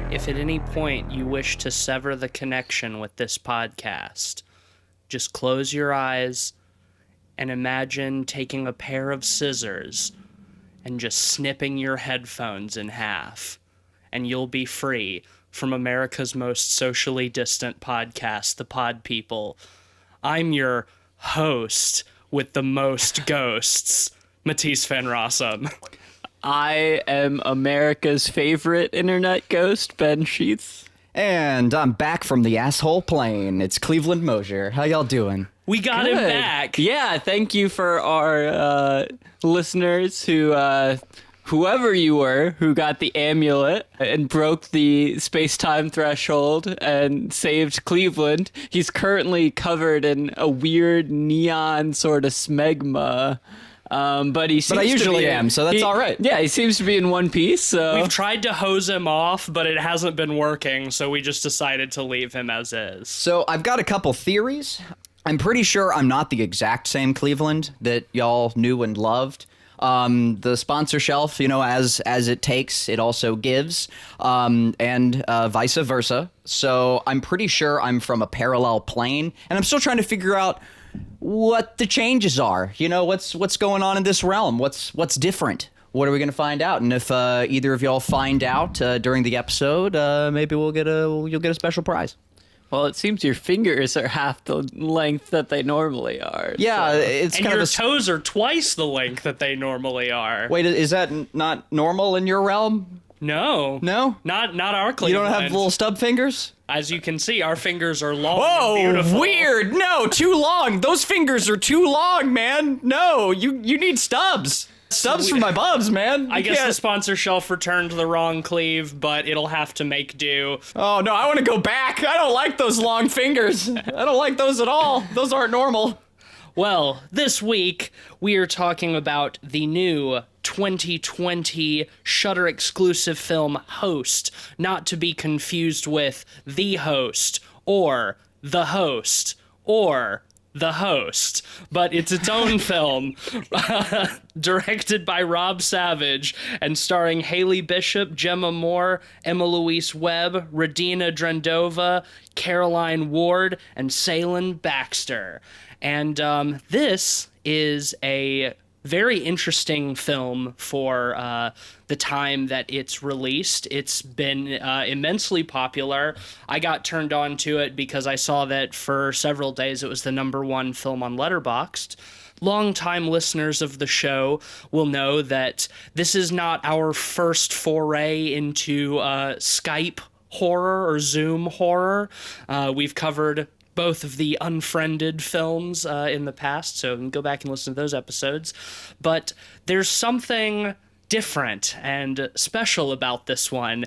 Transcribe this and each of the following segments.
If at any point you wish to sever the connection with this podcast, just close your eyes and imagine taking a pair of scissors and just snipping your headphones in half, and you'll be free from America's most socially distant podcast, The Pod People. I'm your host with the most ghosts, Matisse Van Rossum. I am America's favorite internet ghost, Ben Sheets. And I'm back from the asshole plane. It's Cleveland Mosier. How y'all doing? We got him back. Yeah, thank you for our listeners who, whoever you were, who got the amulet and broke the space-time threshold and saved Cleveland. He's currently covered in a weird neon sort of smegma. But I usually am, so that's all right. Yeah, he seems to be in one piece. So we've tried to hose him off, but it hasn't been working, so we just decided to leave him as is. So I've got a couple theories. I'm pretty sure I'm not the exact same Cleveland that y'all knew and loved. The sponsor shelf, as it takes, it also gives, and vice versa. So I'm pretty sure I'm from a parallel plane, and I'm still trying to figure out what the changes are. What's going on in this realm? What's different? What are we going to find out? And if either of y'all find out during the episode, maybe you'll get a special prize. Well, it seems your fingers are half the length that they normally are. Yeah, so. it's and kind your of toes are twice the length that they normally are. Wait, is that not normal in your realm? No. Not our Cleveland. You don't have little stub fingers? As you can see, our fingers are long Oh, and beautiful. Weird. No, too long. Those fingers are too long, man. No, you need stubs. Stubs for my bubs, man. I guess the sponsor shelf returned the wrong cleave, but it'll have to make do. Oh, no, I want to go back. I don't like those long fingers. I don't like those at all. Those aren't normal. Well, this week, we are talking about the new 2020 Shudder exclusive film Host, not to be confused with The Host, or The Host, or The Host, but it's its own film, directed by Rob Savage and starring Haley Bishop, Gemma Moore, Emma Louise Webb, Radina Drendova, Caroline Ward, and Salyn Baxter. And this is a very interesting film for the time that it's released. It's been immensely popular. I got turned on to it because I saw that for several days it was the #1 film on Letterboxd. Longtime listeners of the show will know that this is not our first foray into Skype horror or Zoom horror. We've covered both of the Unfriended films in the past, so you can go back and listen to those episodes. But there's something different and special about this one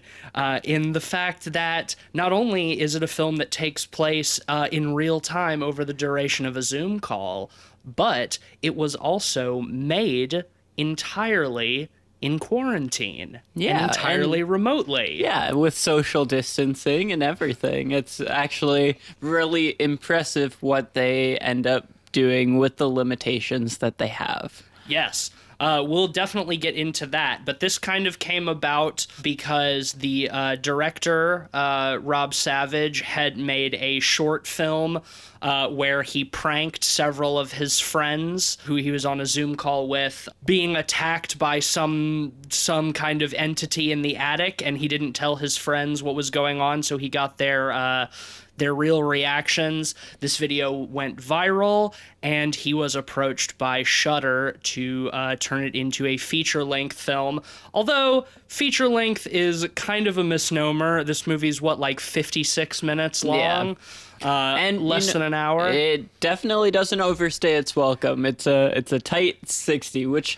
in the fact that not only is it a film that takes place in real time over the duration of a Zoom call, but it was also made entirely in quarantine. Yeah, and entirely remotely. Yeah, with social distancing and everything. It's actually really impressive what they end up doing with the limitations that they have. Yes. We'll definitely get into that, but this kind of came about because the director, Rob Savage, had made a short film where he pranked several of his friends who he was on a Zoom call with, being attacked by some kind of entity in the attic, and he didn't tell his friends what was going on, so he got their real reactions. This video went viral, and he was approached by Shudder to turn it into a feature-length film. Although feature-length is kind of a misnomer. This movie's, 56 minutes long? Yeah. And less than an hour. It definitely doesn't overstay its welcome. It's a tight 60, which,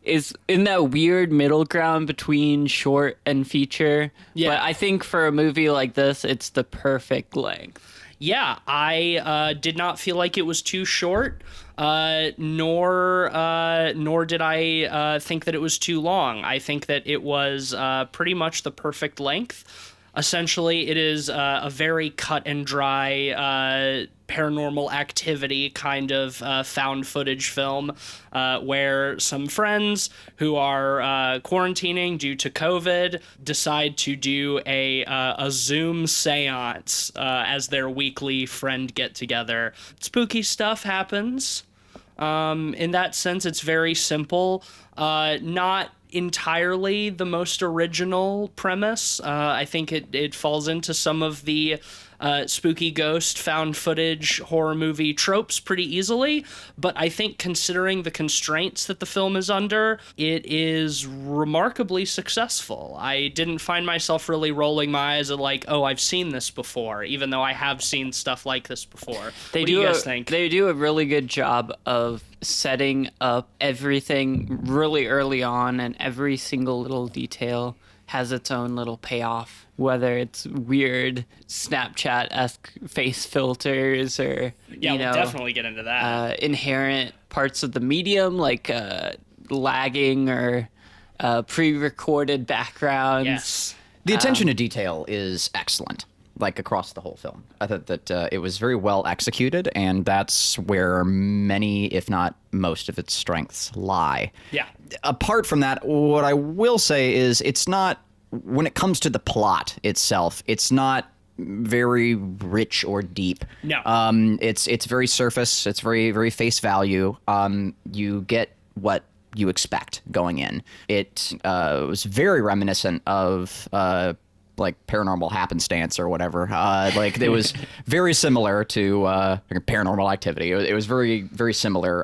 is in that weird middle ground between short and feature. Yeah. But I think for a movie like this, it's the perfect length. Yeah, I did not feel like it was too short, nor did I think that it was too long. I think that it was pretty much the perfect length. Essentially, it is a very cut and dry Paranormal Activity kind of found footage film, where some friends who are quarantining due to COVID decide to do a Zoom seance as their weekly friend get together. Spooky stuff happens. In that sense, it's very simple. Not entirely the most original premise. I think it falls into some of the spooky ghost found footage horror movie tropes pretty easily, but I think considering the constraints that the film is under, it is remarkably successful. I didn't find myself really rolling my eyes at like, oh, I've seen this before, even though I have seen stuff like this before. What do you guys think? They do a really good job of setting up everything really early on, and every single little detail has its own little payoff, whether it's weird Snapchat-esque face filters or, yeah, we'll definitely get into that. Inherent parts of the medium, like lagging or pre-recorded backgrounds. Yes. The attention to detail is excellent, like across the whole film. I thought that it was very well executed, and that's where many, if not most of its strengths lie. Yeah. Apart from that, what I will say is it's not, when it comes to the plot itself, it's not very rich or deep. No. It's very surface. It's very, very face value. You get what you expect going in. It was very reminiscent of like Paranormal Happenstance or whatever. Like it was very similar to Paranormal Activity. It was very, very similar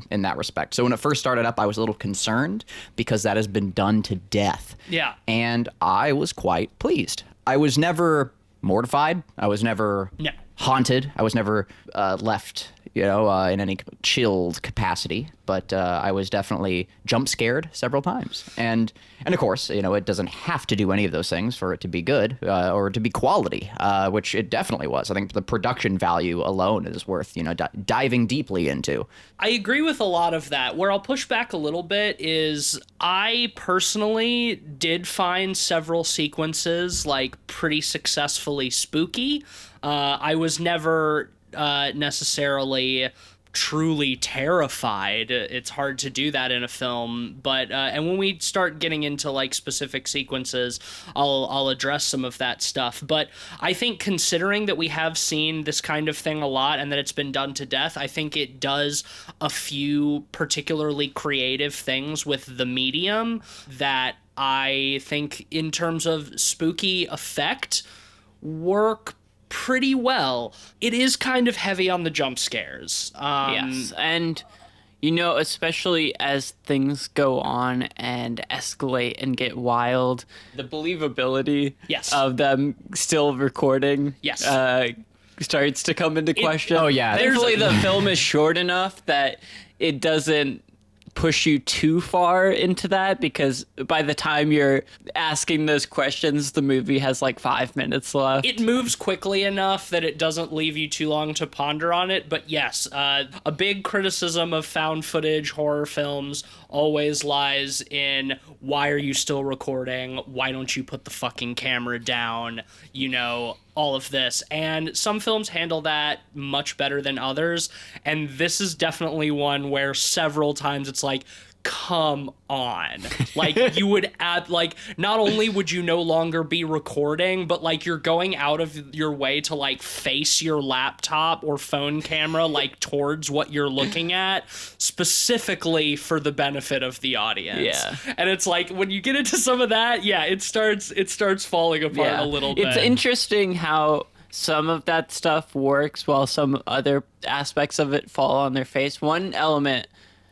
in that respect. So when it first started up, I was a little concerned because that has been done to death. Yeah. And I was quite pleased. I was never mortified. I was never haunted. I was never left, in any chilled capacity. But I was definitely jump scared several times. And of course, it doesn't have to do any of those things for it to be good or to be quality, which it definitely was. I think the production value alone is worth, diving deeply into. I agree with a lot of that. Where I'll push back a little bit is I personally did find several sequences like pretty successfully spooky. I was never necessarily truly terrified. It's hard to do that in a film, but and when we start getting into like specific sequences, I'll address some of that stuff. But I think considering that we have seen this kind of thing a lot and that it's been done to death, I think it does a few particularly creative things with the medium that I think in terms of spooky effect work pretty well. It is kind of heavy on the jump scares. Yes, and especially as things go on and escalate and get wild, the believability of them still recording starts to come into question. Oh yeah. Thankfully, the film is short enough that it doesn't push you too far into that, because by the time you're asking those questions, the movie has like 5 minutes left. It moves quickly enough that it doesn't leave you too long to ponder on it. But yes, a big criticism of found footage horror films always lies in, why are you still recording? Why don't you put the fucking camera down? All of this. And some films handle that much better than others. And this is definitely one where several times it's like, come on. Like, you would add, like, not only would you no longer be recording, but like you're going out of your way to like face your laptop or phone camera like towards what you're looking at, specifically for the benefit of the audience. Yeah. And it's like, when you get into some of that, it starts falling apart a little bit. It's interesting how some of that stuff works while some other aspects of it fall on their face. One element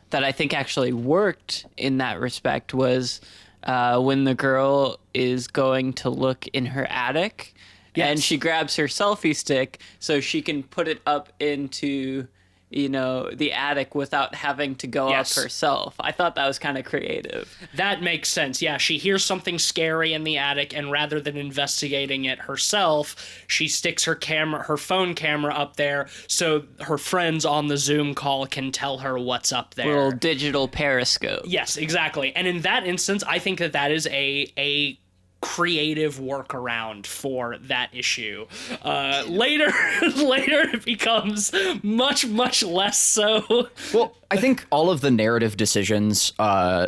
that I think actually worked in that respect was when the girl is going to look in her attic, and she grabs her selfie stick so she can put it up into the attic without having to go up herself. I thought that was kind of creative. That makes sense. Yeah, she hears something scary in the attic, and rather than investigating it herself, she sticks her phone camera up there so her friends on the Zoom call can tell her what's up there. Little digital periscope. Yes, exactly. And in that instance, I think that is a creative workaround for that issue. Later it becomes much, much less so. Well, I think all of the narrative decisions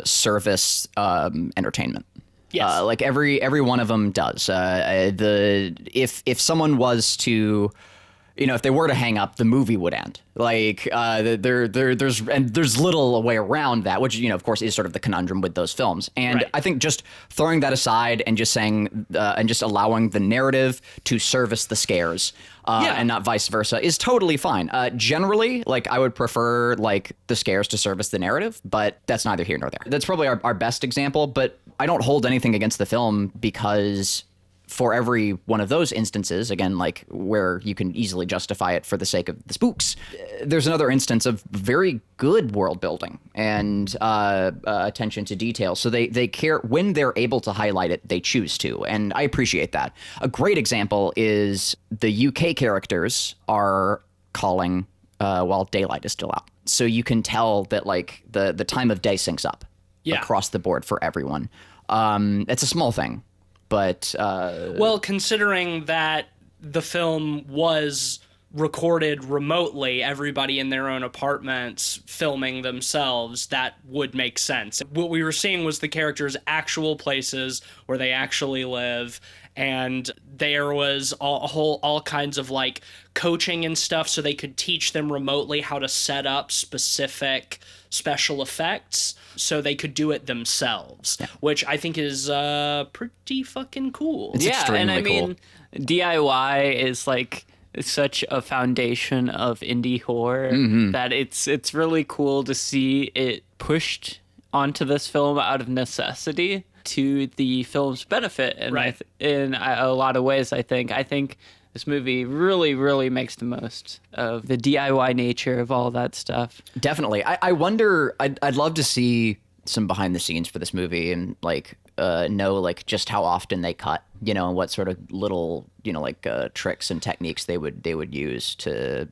service entertainment. Yes. Like every one of them does. If someone was to, if they were to hang up, the movie would end. Like there's little way around that, which of course is sort of the conundrum with those films. And Right. I think just throwing that aside and just saying and just allowing the narrative to service the scares and not vice versa is totally fine. Generally, like I would prefer like the scares to service the narrative, but that's neither here nor there. That's probably our best example, but I don't hold anything against the film because for every one of those instances, again, like where you can easily justify it for the sake of the spooks, there's another instance of very good world building and attention to detail. So they care when they're able to highlight it, they choose to. And I appreciate that. A great example is the UK characters are calling while daylight is still out. So you can tell that like the time of day syncs up across the board for everyone. It's a small thing. But well, considering that the film was recorded remotely, everybody in their own apartments filming themselves, that would make sense. What we were seeing was the characters' actual places where they actually live, and there was all kinds of like coaching and stuff so they could teach them remotely how to set up specific special effects so they could do it themselves, which I think is pretty fucking cool. It's and I extremely cool. mean, DIY is like such a foundation of indie horror that it's really cool to see it pushed onto this film out of necessity to the film's benefit. And Right. In a lot of ways, I think this movie really, really makes the most of the DIY nature of all that stuff. Definitely. I wonder, I'd love to see some behind the scenes for this movie and like know like just how often they cut, and what sort of little, like tricks and techniques they would use to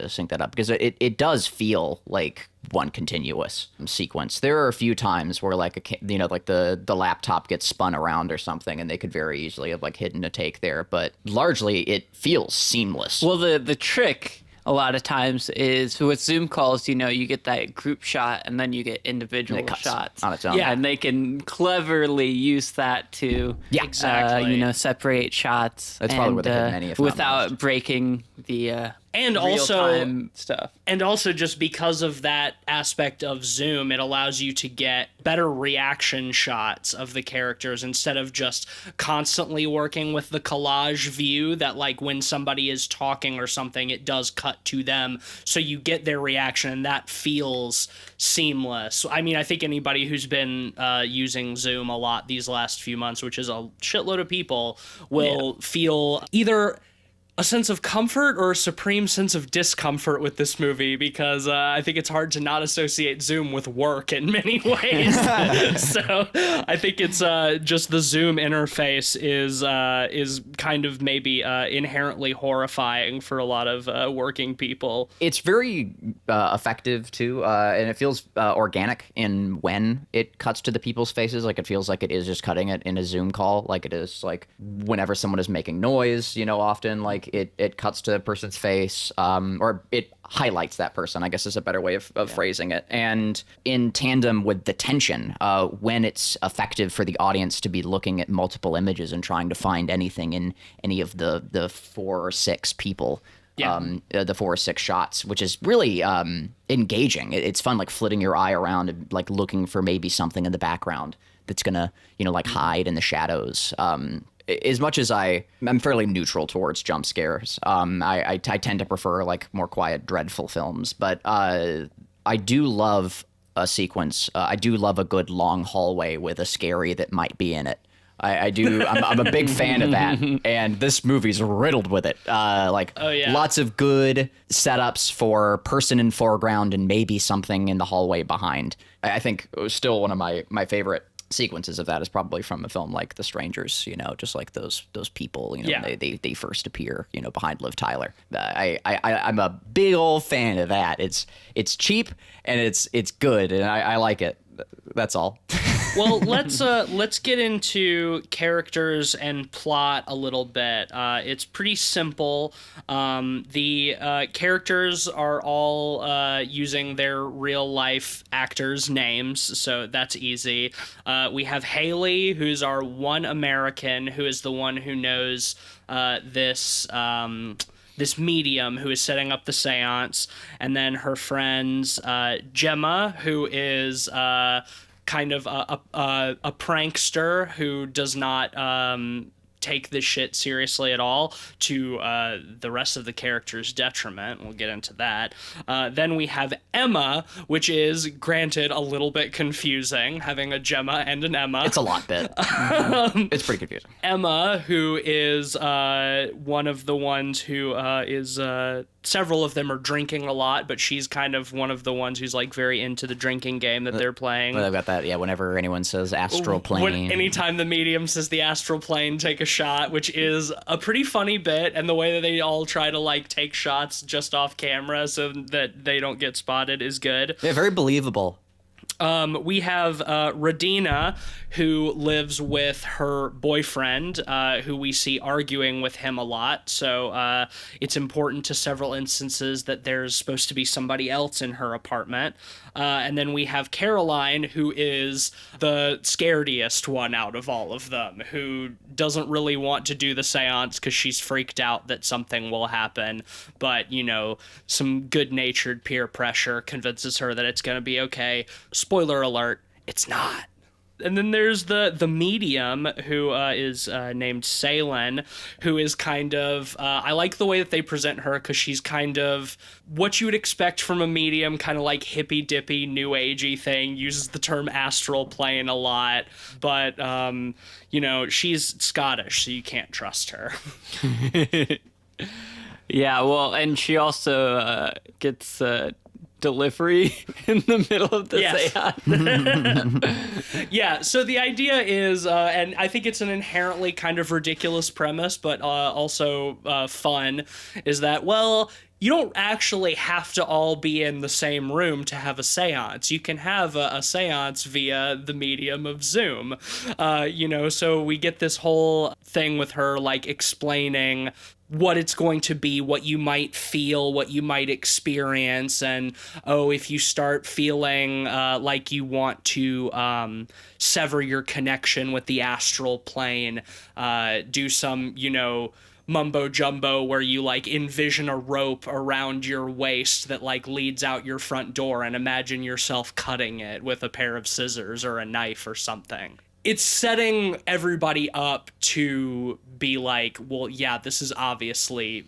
sync that up, because it does feel like one continuous sequence. There are a few times where like like the laptop gets spun around or something and they could very easily have like hidden a take there, but largely it feels seamless. Well, the trick a lot of times is with Zoom calls, you get that group shot and then you get individual cuts shots on its own. Yeah, and they can cleverly use that to Exactly. separate shots. That's probably where they hit many, if not without most. breaking the And also, real-time stuff. and also just because of that aspect of Zoom, it allows you to get better reaction shots of the characters instead of just constantly working with the collage view that like when somebody is talking or something, it does cut to them. So you get their reaction and that feels seamless. I mean, I think anybody who's been using Zoom a lot these last few months, which is a shitload of people, will feel either a sense of comfort or a supreme sense of discomfort with this movie, because I think it's hard to not associate Zoom with work in many ways. So I think it's just the Zoom interface is kind of maybe inherently horrifying for a lot of working people. It's very effective too, and it feels organic in when it cuts to the people's faces. Like it feels like it is just cutting it in a Zoom call, like it is like whenever someone is making noise. Often like it cuts to a person's face, or it highlights that person, I guess is a better way of phrasing it. And in tandem with the tension, when it's effective for the audience to be looking at multiple images and trying to find anything in any of the 4 or 6 people. The 4 or 6 shots, which is really engaging. It's fun, like flitting your eye around and like looking for maybe something in the background that's gonna, like hide in the shadows. As much as I'm fairly neutral towards jump scares, I tend to prefer like more quiet, dreadful films. But I do love a sequence. I do love a good long hallway with a scary that might be in it. I do. I'm a big fan of that, and this movie's riddled with it. Lots of good setups for person in foreground and maybe something in the hallway behind. I think still one of my favorite sequences of that is probably from a film like The Strangers, just like those people, they first appear, behind Liv Tyler. I'm a big old fan of that. It's cheap and it's good and I like it. That's all. Well, let's get into characters and plot a little bit. It's pretty simple. The characters are all using their real life actors' names, so that's easy. We have Haley, who's our one American, who is the one who knows this medium who is setting up the seance, and then her friends Gemma, who is kind of a prankster who does not take this shit seriously at all, to the rest of the characters' detriment. We'll get into that. Then we have Emma, which is, granted, a little bit confusing, having a Gemma and an Emma. It's a lot bit. It's pretty confusing. Emma, who is one of the ones who is... several of them are drinking a lot, but she's kind of one of the ones who's like very into the drinking game that they're playing. Well, I've got that. Yeah, whenever anyone says astral plane. Anytime the medium says the astral plane, take a shot, which is a pretty funny bit, and the way that they all try to like take shots just off camera so that they don't get spotted is good. Yeah, very believable. We have Radina, who lives with her boyfriend, who we see arguing with him a lot. So it's important to several instances that there's supposed to be somebody else in her apartment. And then we have Caroline, who is the scarediest one out of all of them, who doesn't really want to do the seance because she's freaked out that something will happen. But, you know, some good-natured peer pressure convinces her that it's going to be okay. Spoiler alert, it's not. And then there's the medium, who is named Salen, who is kind of... I like the way that they present her, because she's kind of what you would expect from a medium, kind of like hippy-dippy, new-agey thing, uses the term astral plane a lot, but, you know, she's Scottish, so you can't trust her. Yeah, well, and she also gets... delivery in the middle of the seance. Yeah, so the idea is, and I think it's an inherently kind of ridiculous premise, but also fun, is that, well, you don't actually have to all be in the same room to have a seance. You can have a seance via the medium of Zoom. You know, so we get this whole thing with her, like, explaining what it's going to be, what you might feel, what you might experience, and, oh, if you start feeling like you want to sever your connection with the astral plane, do some, you know, mumbo jumbo where you like envision a rope around your waist that like leads out your front door and imagine yourself cutting it with a pair of scissors or a knife or something. It's setting everybody up to be like, well, yeah, this is obviously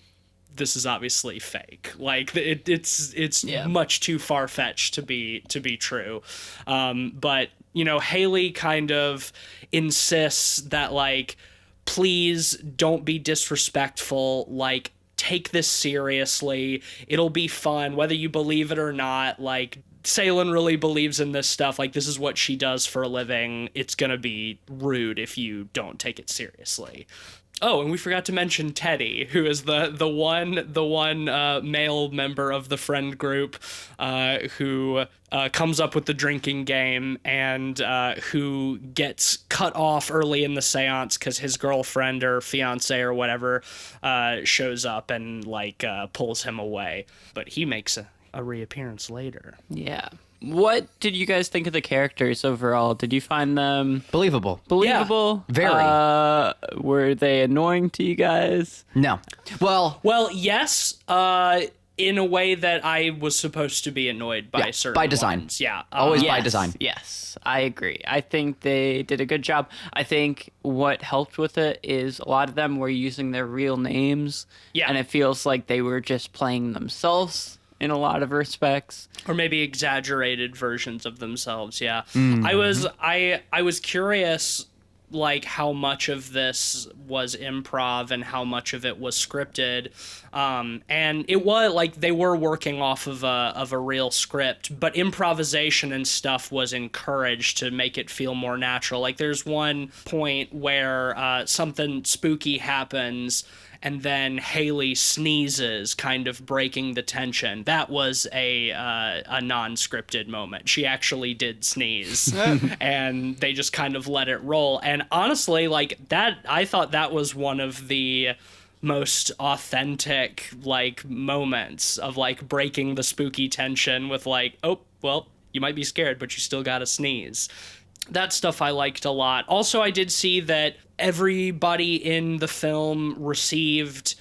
fake. Like it's much too far-fetched to be true. But you know, Haley kind of insists that like, please don't be disrespectful, like, take this seriously, it'll be fun, whether you believe it or not, like, Salen really believes in this stuff, like, this is what she does for a living, it's gonna be rude if you don't take it seriously. Oh, and we forgot to mention Teddy, who is the one male member of the friend group who comes up with the drinking game and who gets cut off early in the seance because his girlfriend or fiance or whatever shows up and like pulls him away. But he makes a reappearance later. Yeah. What did you guys think of the characters overall? Did you find them Believable? Yeah, very. Were they annoying to you guys? No. Well, yes, in a way that I was supposed to be annoyed by certain by design. ones. Yeah. Always Yes, by design. Yes, I agree. I think they did a good job. I think what helped with it is a lot of them were using their real names. Yeah. And it feels like they were just playing themselves in a lot of respects. Or maybe exaggerated versions of themselves, yeah. Mm-hmm. I was curious, like, how much of this was improv and how much of it was scripted. And it was, like, they were working off of a real script, but improvisation and stuff was encouraged to make it feel more natural. Like, there's one point where something spooky happens, and then Haley sneezes, kind of breaking the tension. That was a non-scripted moment. She actually did sneeze, and they just kind of let it roll. And honestly, like that, I thought that was one of the most authentic like moments of like breaking the spooky tension with like, oh, well, you might be scared, but you still gotta sneeze. That stuff I liked a lot. Also, I did see that everybody in the film received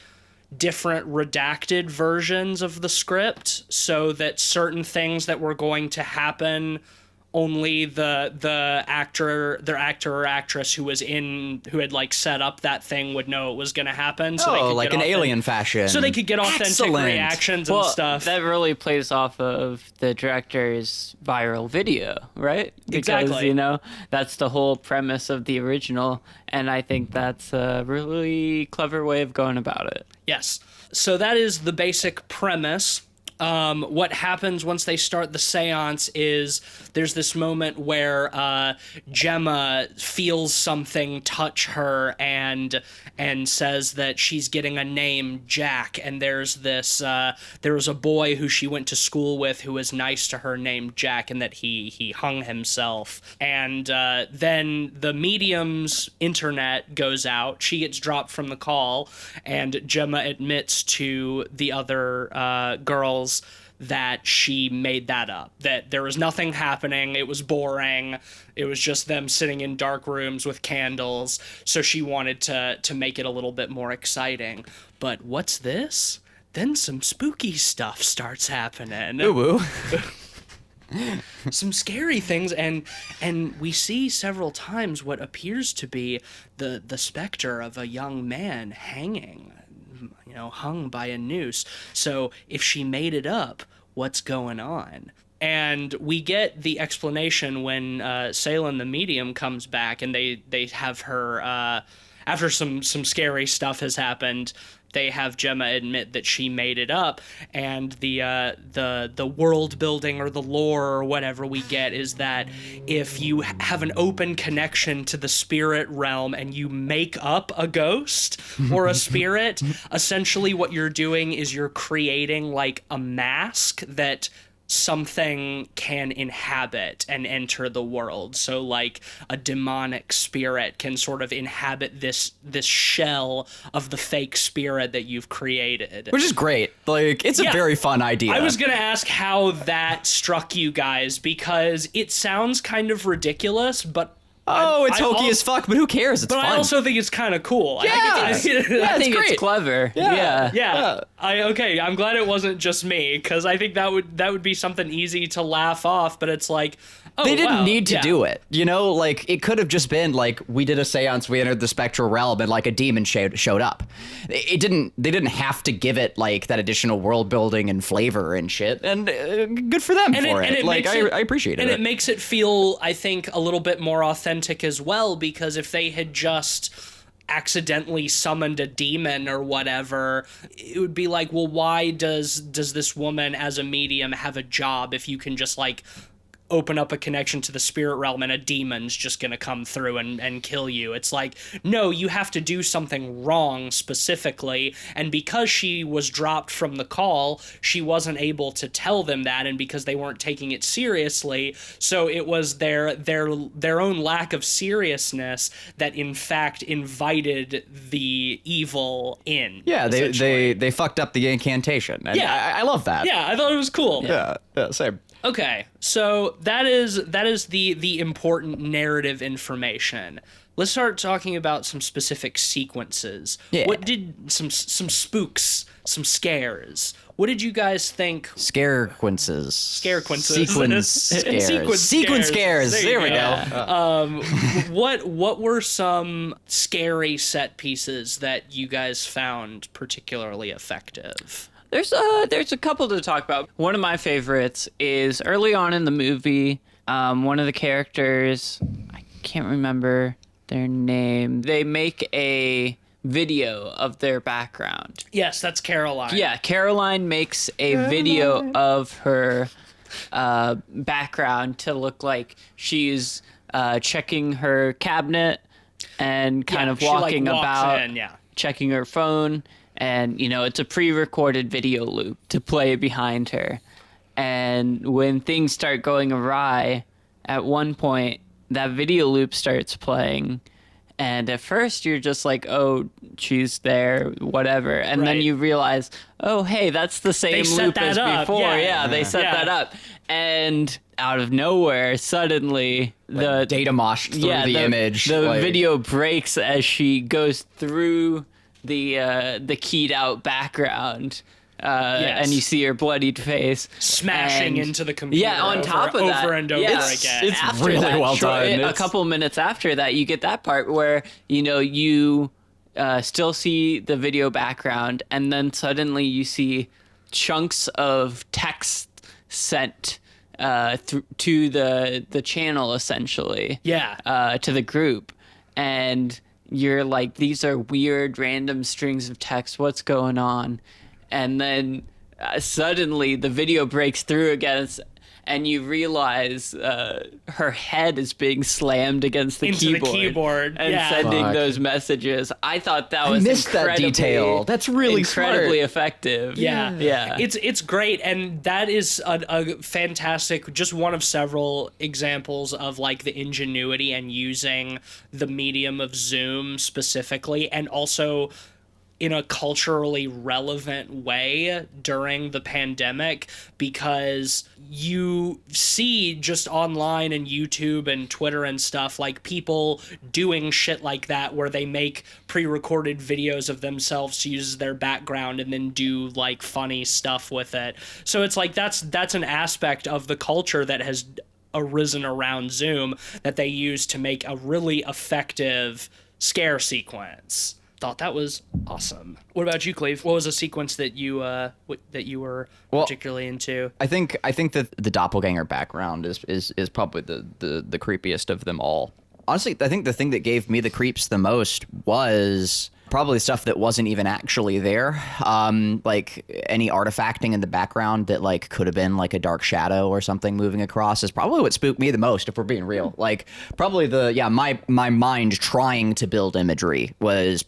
different redacted versions of the script, so that certain things that were going to happen, only the actor or actress who had like set up that thing would know it was going to happen. So they could like get an Alien fashion. So they could get authentic Excellent. reactions and stuff. That really plays off of the director's viral video, right? Because, Exactly. you know, that's the whole premise of the original, and I think that's a really clever way of going about it. Yes. So that is the basic premise. What happens once they start the seance is there's this moment where Gemma feels something touch her and says that she's getting a name, Jack, and there's this there was a boy who she went to school with who was nice to her named Jack, and that he hung himself. And then the medium's internet goes out. She gets dropped from the call, and Gemma admits to the other girls that she made that up, that there was nothing happening, it was boring, it was just them sitting in dark rooms with candles, so she wanted to make it a little bit more exciting. But what's this? Then some spooky stuff starts happening. Ooh. Some scary things, and we see several times what appears to be the specter of a young man hanging, you know, hung by a noose. So if she made it up, what's going on? And we get the explanation when Salem the medium comes back, and they have her after some scary stuff has happened. They have Gemma admit that she made it up, and the world building or the lore or whatever we get is that if you have an open connection to the spirit realm and you make up a ghost or a spirit, essentially what you're doing is you're creating like a mask that something can inhabit and enter the world. So like a demonic spirit can sort of inhabit this shell of the fake spirit that you've created. Which is great. Like, it's a very fun idea. I was going to ask how that struck you guys, because it sounds kind of ridiculous, but it's hokey as fuck, but who cares? It's but fun. I also think it's kind of cool. Yeah. I think great. it's clever. Yeah. I'm glad it wasn't just me, because I think that would be something easy to laugh off, but it's like, oh, they didn't wow, need to do it. You know, like, it could have just been like, we did a seance, we entered the spectral realm, and like a demon showed up. They didn't have to give it like that additional world building and flavor and shit. And good for them for it. Like, I appreciate it. And it makes it feel, I think, a little bit more authentic as well, because if they had just accidentally summoned a demon or whatever, it would be like, well, why does this woman as a medium have a job if you can just like open up a connection to the spirit realm and a demon's just gonna come through and kill you? It's like, no, you have to do something wrong specifically, and because she was dropped from the call, she wasn't able to tell them that, and because they weren't taking it seriously, so it was their own lack of seriousness that in fact invited the evil in. Yeah, they fucked up the incantation. And Yeah. I love that. Yeah, I thought it was cool. Yeah, same. Okay, so that is the important narrative information. Let's start talking about some specific sequences. Yeah. What did some spooks, some scares? What did you guys think? Scarequences. Sequence Sequence scares. There we go. What were some scary set pieces that you guys found particularly effective? There's a couple to talk about. One of my favorites is early on in the movie. One of the characters, I can't remember their name. They make a video of their background. Yes, that's Caroline. Yeah, Caroline makes a video of her background to look like she's checking her cabinet and kind of she, like, walking walks about. in, yeah. checking her phone, and, you know, it's a pre-recorded video loop to play behind her. And when things start going awry, at one point, that video loop starts playing. And at first, you're just like, oh, she's there, whatever. And then Right. you realize, oh, hey, that's the same set loop that as up. before. Yeah. They set Yeah. that up. And out of nowhere, suddenly, the Data moshed through the image. The like- video breaks as she goes through the keyed out background. Yes. And you see her bloodied face Smashing and- into the computer. Yeah, on top of that, over and over yeah, again. it's after really that, well done. A It's- couple minutes after that, you get that part where, you know, you still see the video background, and then suddenly you see chunks of text sent to the channel, essentially. Yeah. To the group, and you're like, these are weird random strings of text. What's going on? And then suddenly the video breaks through again, and you realize her head is being slammed against the Into the keyboard, and yeah. sending Fuck. those messages. I thought that was missed that incredibly- detail. That's really incredibly smart. effective. Yeah. Yeah. It's great, and that is a fantastic, just one of several examples of like the ingenuity and using the medium of Zoom specifically, and also in a culturally relevant way during the pandemic, because you see just online and YouTube and Twitter and stuff, like people doing shit like that where they make pre-recorded videos of themselves to use as their background and then do like funny stuff with it. So it's like that's an aspect of the culture that has arisen around Zoom that they use to make a really effective scare sequence. Thought that was awesome. What about you, Cleve? What was a sequence that you were particularly into? I think that the doppelganger background is probably the creepiest of them all. Honestly, I think the thing that gave me the creeps the most was probably stuff that wasn't even actually there. Like any artifacting in the background that like could have been like a dark shadow or something moving across is probably what spooked me the most, if we're being real. Like probably my mind trying to build imagery was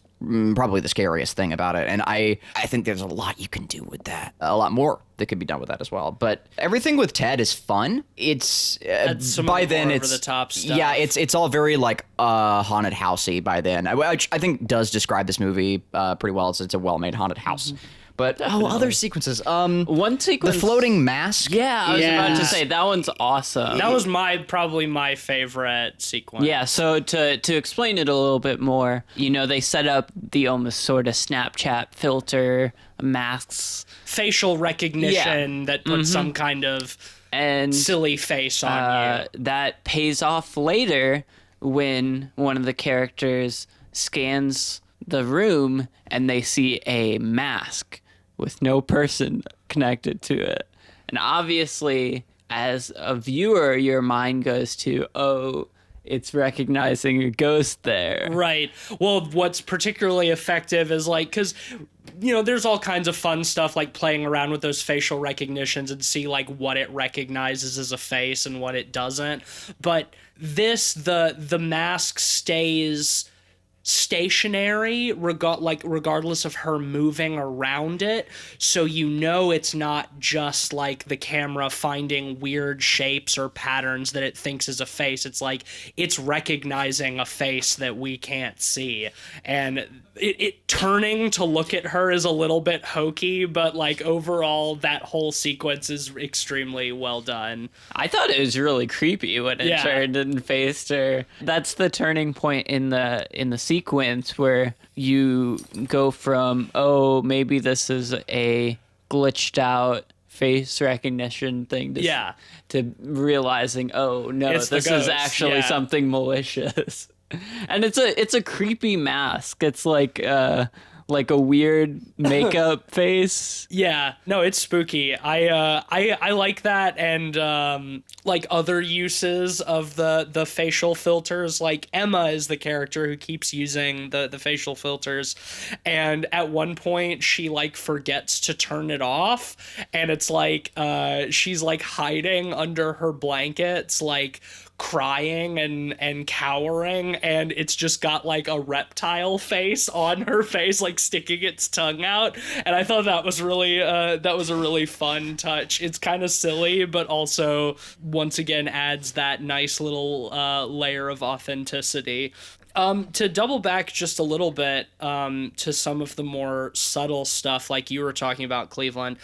probably the scariest thing about it. And I think there's a lot you can do with that. A lot more that could be done with that as well. But everything with Ted is fun. It's some by of the then more it's over-the-top stuff. Yeah, it's all very like haunted housey by then. Which I think does describe this movie pretty well. It's a well-made haunted house. But other sequences. One sequence. The floating mask. Yeah, I was about to Yeah. say that one's awesome. That was probably my favorite sequence. Yeah, so to explain it a little bit more, you know, they set up the almost sort of Snapchat filter masks, Facial recognition that puts some kind of and silly face on you. that pays off later when one of the characters scans the room and they see a mask with no person connected to it. And obviously, as a viewer, your mind goes to, oh, it's recognizing a ghost there. Right. Well, what's particularly effective is like, because, you know, there's all kinds of fun stuff like playing around with those facial recognitions and see like what it recognizes as a face and what it doesn't. But the mask stays stationary regardless of her moving around it, so you know it's not just like the camera finding weird shapes or patterns that it thinks is a face. It's like it's recognizing a face that we can't see, and it turning to look at her is a little bit hokey, but like overall that whole sequence is extremely well done. I thought it was really creepy when it Yeah. turned and faced her. That's the turning point in the sequence where you go from, oh, maybe this is a glitched out face recognition thing to realizing, oh no, It's the this is ghost, actually yeah. something malicious. And it's a creepy mask. It's like a weird makeup face. Yeah, no, it's spooky. I like that, and like other uses of the facial filters. Like Emma is the character who keeps using the facial filters, and at one point she like forgets to turn it off, and it's like she's like hiding under her blankets, like crying and cowering, and it's just got like a reptile face on her face, like sticking its tongue out. And I thought that was really that was a really fun touch. It's kind of silly, but also once again adds that nice little layer of authenticity. To double back just a little bit to some of the more subtle stuff like you were talking about, Cleveland,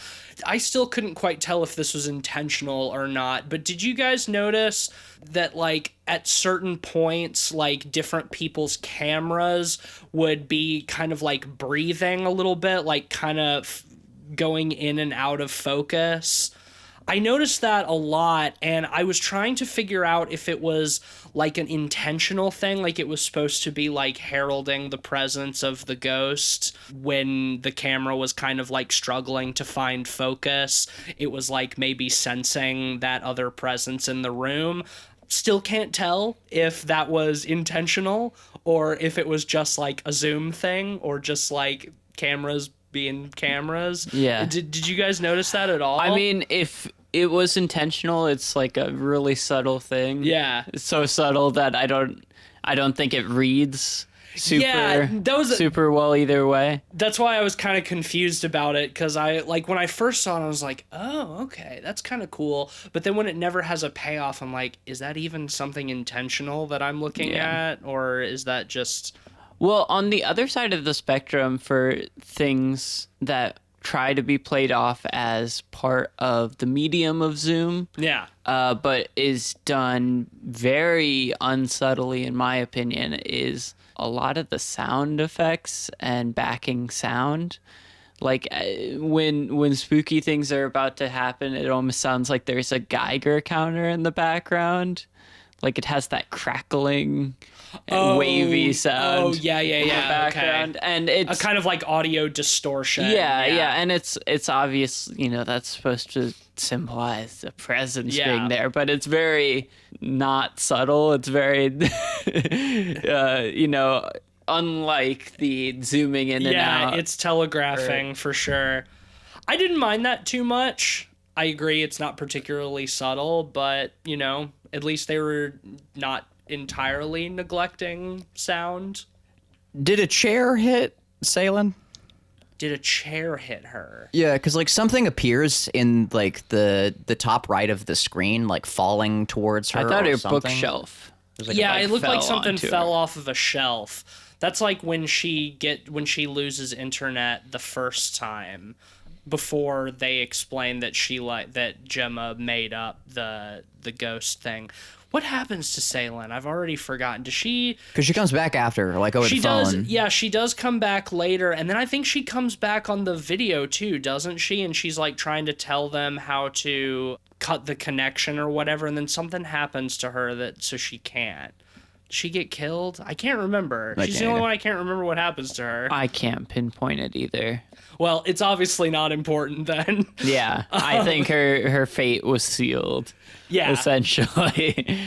I still couldn't quite tell if this was intentional or not, but did you guys notice that like at certain points, like different people's cameras would be kind of like breathing a little bit, like kind of going in and out of focus? I noticed that a lot, and I was trying to figure out if it was like an intentional thing, like it was supposed to be like heralding the presence of the ghost when the camera was kind of like struggling to find focus. It was like maybe sensing that other presence in the room. Still can't tell if that was intentional or if it was just like a zoom thing or just like cameras being cameras. Yeah. Did you guys notice that at all? I mean, if it was intentional, it's like a really subtle thing. Yeah. It's so subtle that I don't think it reads super well either way. That's why I was kind of confused about it, because I like when I first saw it I was like, oh, okay, that's kind of cool, but then when it never has a payoff I'm like, is that even something intentional that I'm looking at, or is that just... Well, on the other side of the spectrum, for things that try to be played off as part of the medium of Zoom, but is done very unsubtly, in my opinion, is a lot of the sound effects and backing sound. Like when spooky things are about to happen, it almost sounds like there's a Geiger counter in the background. Like it has that crackling and wavy sound. Oh, yeah, in the background. Okay. And it's a kind of like audio distortion. Yeah, and it's obvious, that's supposed to symbolize the presence being there, but it's very not subtle. It's very, unlike the zooming in and out. Yeah, it's telegraphing for sure. I didn't mind that too much. I agree it's not particularly subtle, but, at least they were not entirely neglecting sound. Did a chair hit Salen? Did a chair hit her? Yeah, because like something appears in like the top right of the screen, like falling towards her. I thought or her something. bookshelf. It looked like something fell her. off of a shelf. That's like when she loses internet the first time, before they explain that that Gemma made up the ghost thing. What happens to Salen? I've already forgotten. Does she... Because she comes back after, like, over the phone. She does come back later, and then I think she comes back on the video, too, doesn't she? And she's, like, trying to tell them how to cut the connection or whatever, and then something happens to her so she can't. Does she get killed? I can't remember. She's the only one I can't remember what happens to her. I can't pinpoint it either. Well, it's obviously not important then. Yeah, I think her fate was sealed. Yeah. Essentially.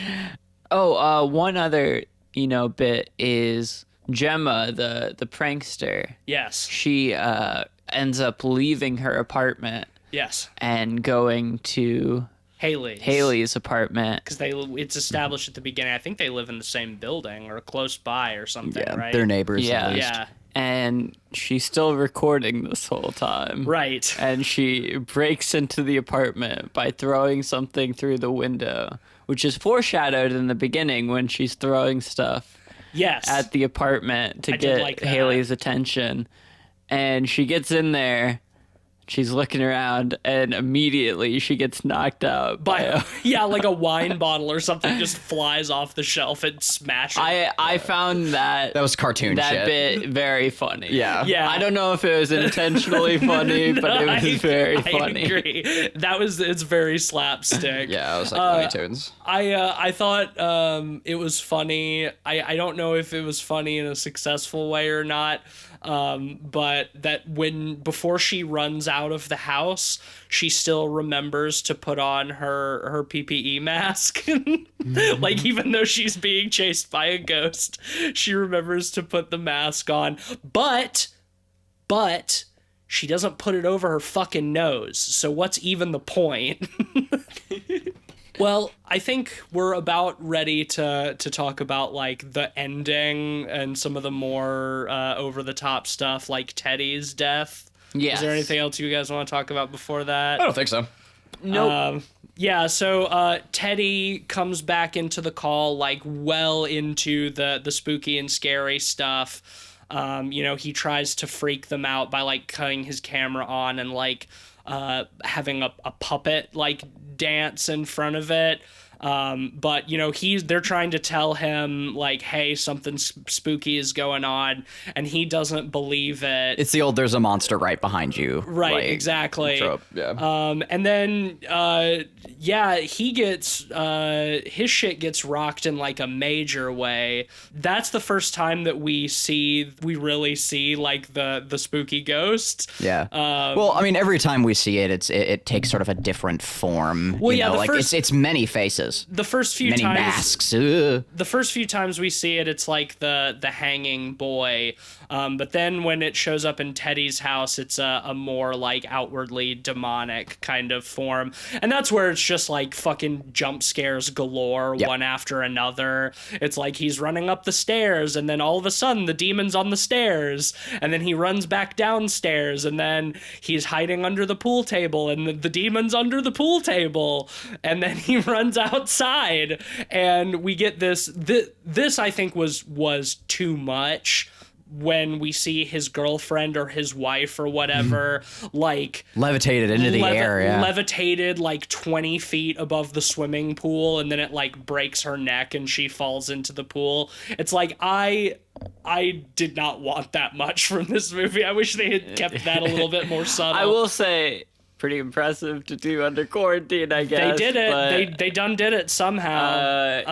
One other, bit is Gemma, the prankster. Yes. She ends up leaving her apartment. Yes. And going to Haley's apartment. Because it's established at the beginning. I think they live in the same building or close by or something, right? They're neighbors. Yeah. Yeah. And she's still recording this whole time. Right. And she breaks into the apartment by throwing something through the window, which is foreshadowed in the beginning when she's throwing stuff at the apartment to get Haley's attention. And she gets in there. She's looking around, and immediately she gets knocked out by like a wine bottle or something just flies off the shelf and smashes. I found that was cartoon that shit. bit very funny. Yeah. I don't know if it was intentionally funny, but it was very funny. I agree. It's very slapstick. Yeah, it was like Looney Tunes. I thought it was funny. I don't know if it was funny in a successful way or not. But that before she runs out of the house, she still remembers to put on her PPE mask. Like, even though she's being chased by a ghost, she remembers to put the mask on. But she doesn't put it over her fucking nose. So what's even the point? Well, I think we're about ready to talk about like the ending and some of the more over the top stuff, like Teddy's death. Yes. Is there anything else you guys want to talk about before that? I don't think so. Nope. Yeah, so Teddy comes back into the call, like well into the spooky and scary stuff. He tries to freak them out by like cutting his camera on and like having a puppet like dance in front of it. But they're trying to tell him like, hey, something spooky is going on, and he doesn't believe it. It's the old "there's a monster right behind you." Right, like, exactly. trope. Yeah. And then, he gets, his shit gets rocked in like a major way. That's the first time that we really see like the spooky ghost. Yeah. Well, I mean, every time we see it, it takes sort of a different form. Well, you know, the like first- it's many faces, The first few many times, masks. Ugh. the first few times we see it, it's like the hanging boy. But then when it shows up in Teddy's house, it's a more like outwardly demonic kind of form. And that's where it's just like fucking jump scares galore, Yep. one after another. It's like he's running up the stairs, and then all of a sudden the demon's on the stairs, and then he runs back downstairs, and then he's hiding under the pool table, and the demon's under the pool table, and then he runs outside, and we get this. This I think was too much. When we see his girlfriend or his wife or whatever, like Levitated into the air. Yeah. levitated like 20 feet above the swimming pool, and then it like breaks her neck and she falls into the pool. It's like I did not want that much from this movie. I wish they had kept that a little bit more subtle. I will say, pretty impressive to do under quarantine, I guess. They did it. But, They done did it somehow.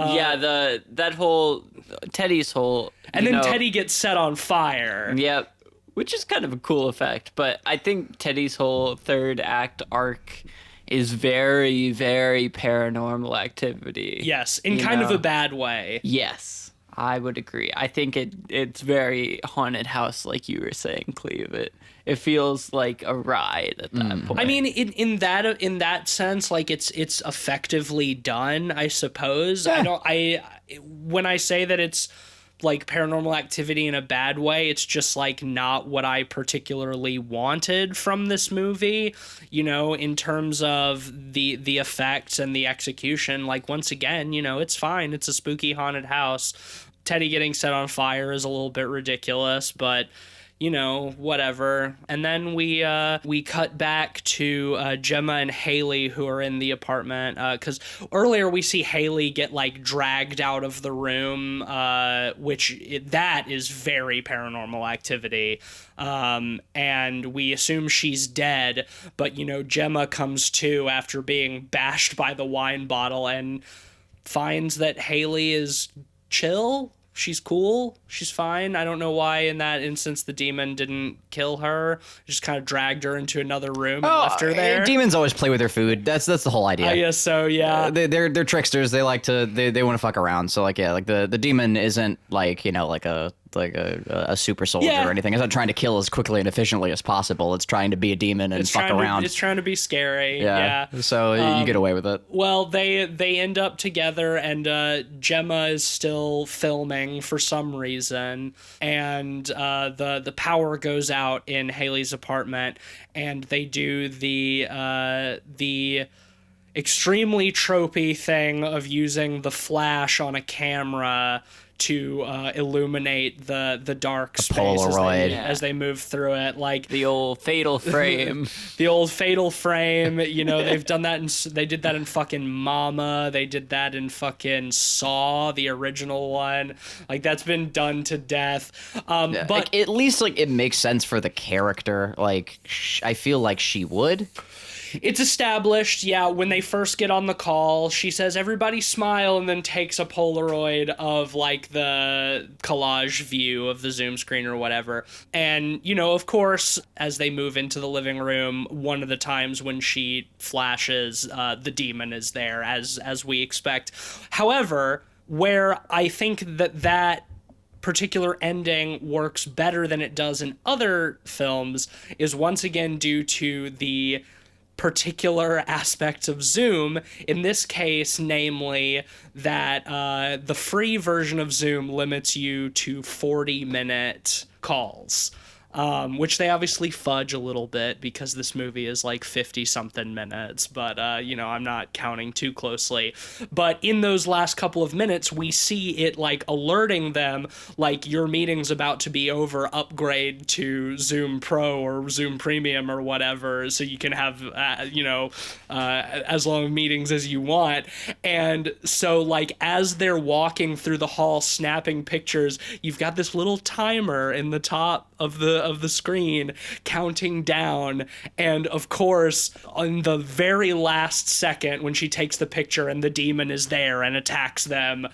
that whole Teddy's whole, and then Teddy gets set on fire. Yep. Which is kind of a cool effect, but I think Teddy's whole third act arc is very, very paranormal activity. Yes, in You kind of know? a bad way. Yes, I would agree. I think it's very haunted house, like you were saying, Cleve. It feels like a ride at that point. I mean, in that sense, like it's effectively done, I suppose. When I say that it's like paranormal activity in a bad way, it's just like not what I particularly wanted from this movie, in terms of the effects and the execution. Like, once again, it's fine. It's a spooky haunted house. Teddy getting set on fire is a little bit ridiculous, but whatever. And then we cut back to Gemma and Haley, who are in the apartment, because earlier we see Haley get like dragged out of the room, that is very paranormal activity. And we assume she's dead, but Gemma comes to after being bashed by the wine bottle and finds that Haley is chill. She's cool. She's fine. I don't know why in that instance the demon didn't kill her. Just kind of dragged her into another room and left her there. Demons always play with their food. That's the whole idea. I guess so, yeah. They're tricksters. They like to they want to fuck around. So like the demon isn't like like a super soldier Yeah. or anything. It's not trying to kill as quickly and efficiently as possible. It's trying to be a demon and fuck around. It's trying to be scary. yeah. So you get away with it. Well, they end up together, and Gemma is still filming for some reason, and the power goes out in Haley's apartment, and they do the extremely tropey thing of using the flash on a camera to illuminate the dark space Polaroid. as they move through it, like the old fatal frame. the old fatal frame. They've done that they did that in fucking Mama. They did that in fucking Saw, the original one. Like, that's been done to death. But Like, at least like it makes sense for the character. Like I feel like she would. it's established, yeah, when they first get on the call, she says, everybody smile, and then takes a Polaroid of, like, the collage view of the Zoom screen or whatever. And, of course, as they move into the living room, one of the times when she flashes, the demon is there, as we expect. However, where I think that particular ending works better than it does in other films is once again due to the particular aspects of Zoom. In this case, namely that the free version of Zoom limits you to 40-minute calls. Which they obviously fudge a little bit because this movie is like 50-something minutes, but, I'm not counting too closely. But in those last couple of minutes, we see it, like, alerting them, like, your meeting's about to be over, upgrade to Zoom Pro or Zoom Premium or whatever, so you can have, as long meetings as you want. And so, like, as they're walking through the hall snapping pictures, you've got this little timer in the top of the screen counting down, and of course on the very last second when she takes the picture and the demon is there and attacks them,